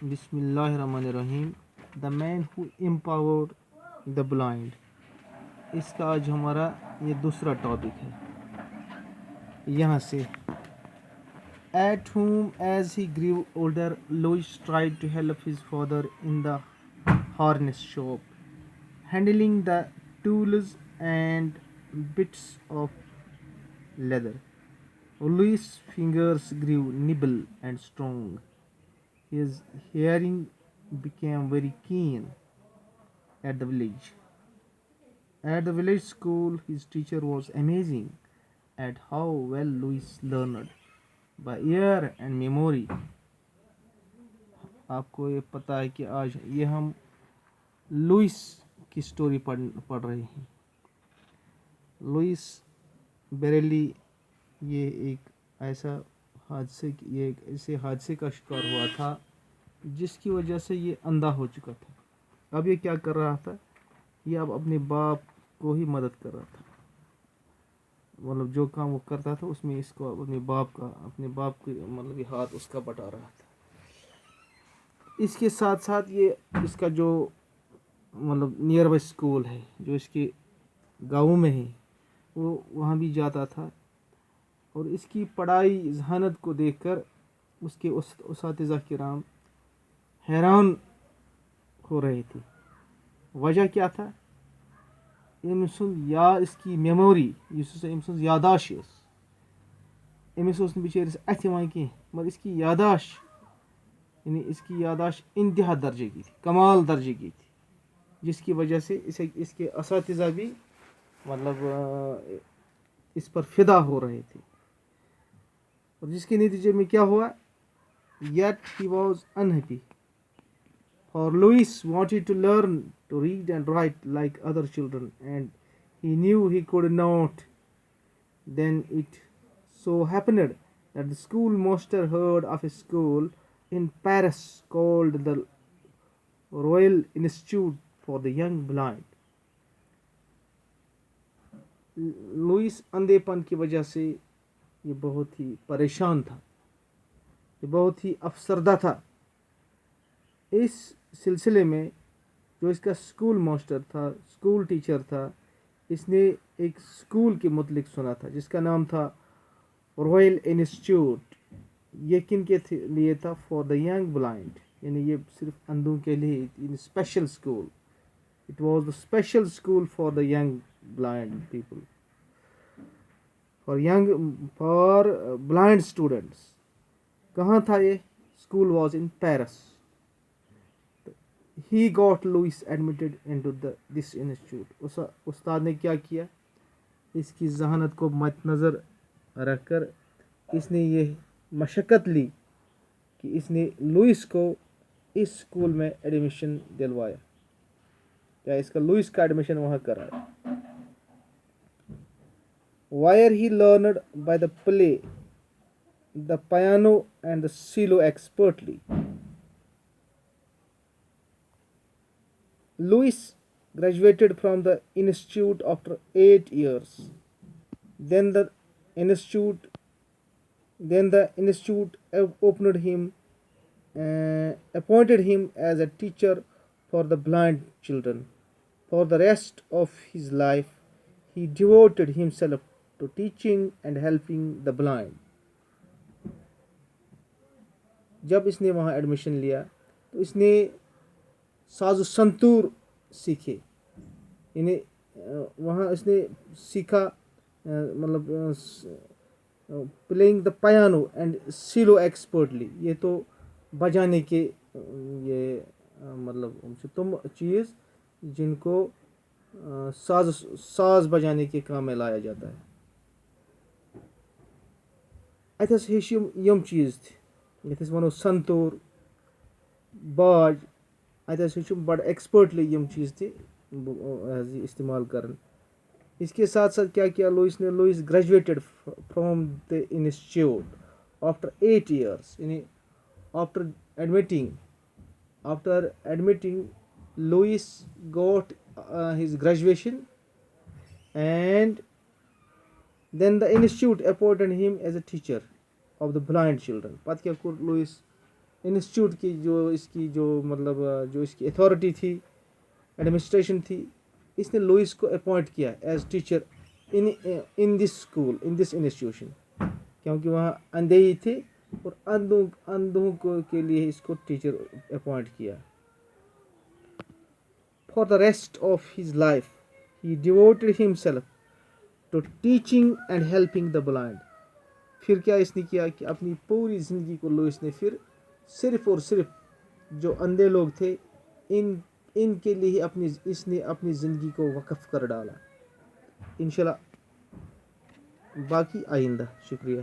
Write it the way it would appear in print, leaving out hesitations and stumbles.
बिस्मिल्लाहिर्रहमानिर्रहीम। The man who empowered the blind. इसका आज हमारा ये दूसरा टॉपिक है। यहाँ से At whom, as he grew older, Louis tried to help his father in the harness shop, handling the tools and bits of leather. Louis' fingers grew nimble and strong. His hearing became very keen at the village. At the village school, his teacher was amazing at how well Louis learned by ear and memory. आपको ये पता है कि आज ये हम Louis की story पढ़ रहे हैं। लुइस बेरेली ये एक ऐसे हादसे का शिकार हुआ था जिसकी वजह से ये अंधा हो चुका था। अब ये क्या कर रहा था? ये अब अपने बाप को ही मदद कर रहा था। मतलब जो काम वो करता था उसमें इसको अपने बाप के मतलब ये हाथ उसका बटा रहा था। इसके साथ साथ ये इसका जो मतलब नियर बाई स्कूल है जो इसके गाँव में है वो वहाँ भी जाता था और इसकी पढ़ाई जहानत को देखकर उसके उस्ताद किराम हैरान हो रहे थे। वजह क्या था? इसकी मेमोरी यादाश अमिस बिचारिस अथ मगर इसकी यादाश यानी इसकी यादाश इंतहा दर्जे की थी, कमाल दर्जे की थी, जिसकी वजह से इसके असातिज़ा भी मतलब इस पर फिदा हो रहे थे। और जिसके नतीजे में क्या हुआ? Yet he was unhappy. For Louis wanted to learn to read and write like other children, and he knew he could not. Then it so happened that the schoolmaster heard of a school in Paris called the Royal Institute for the Young Blind. Louis अंधेपन की वजह से ये बहुत ही परेशान था, ये बहुत ही अफसरदा था। इस सिलसिले में जो इसका स्कूल मास्टर था, स्कूल टीचर था, इसने एक स्कूल के मुतलिक सुना था जिसका नाम था रॉयल इंस्टीट्यूट। ये किन के लिए था? फॉर द यंग ब्लाइंड, यानी ये सिर्फ अंधों के लिए, इन special school. It was the special school for the young blind people, for blind students. कहाँ था ये school? Was in Paris. He got Louis admitted into this institute. उस्ताद ने क्या किया? इसकी जहानत को मद्देनज़र रखकर इसने ये मशक्क़त ली कि इसने लुइस को इस स्कूल में एडमिशन दिलवाया, या इसका लुइस का एडमिशन वहाँ कराया। Where he learned by the play, the piano and the cello expertly. Louis graduated from the institute after 8 years. Then the institute appointed him as a teacher for the blind children. For the rest of his life, he devoted himself to teaching and helping the blind. जब इसने वहाँ admission लिया तो इसने साज़ संतूर सीखे, यानी वहाँ इसने सीखा मतलब playing the piano and silo expertly. ये तो बजाने के ये मतलब तुम चीज़ जिनको साज बजाने के काम में लाया जाता है। अतस हेश यम चीज़ थी, यस वनो संतूर, बाज, अतस हेश बड़ एक्सपर्टली यम चीज़ थी इस्तेमाल करन। इसके साथ साथ क्या किया लुइस ने? Louis graduated from the institute after 8 years, यानी after admitting Louis got his graduation, and then the institute appointed him as a teacher of the blind children. पत क्या कोर लुइस? इंस्टीट्यूट की जो इसकी जो मतलब जो इसकी अथॉरिटी थी, एडमिनिस्ट्रेशन थी, इसने लुइस को अपॉइंट किया as teacher in this school, in this institution, क्योंकि वहाँ अंधे ही थे और अंधों को के लिए इसको टीचर अपॉइंट किया। For the rest of his life, he devoted himself to teaching and helping the blind. फिर क्या इसने किया कि अपनी पूरी ज़िंदगी को लुइस ने फिर सिर्फ और सिर्फ जो अंधे लोग थे इनके लिए इसने अपनी ज़िंदगी को वक्फ कर डाला। इंशाल्लाह बाकी आइंदा। शुक्रिया।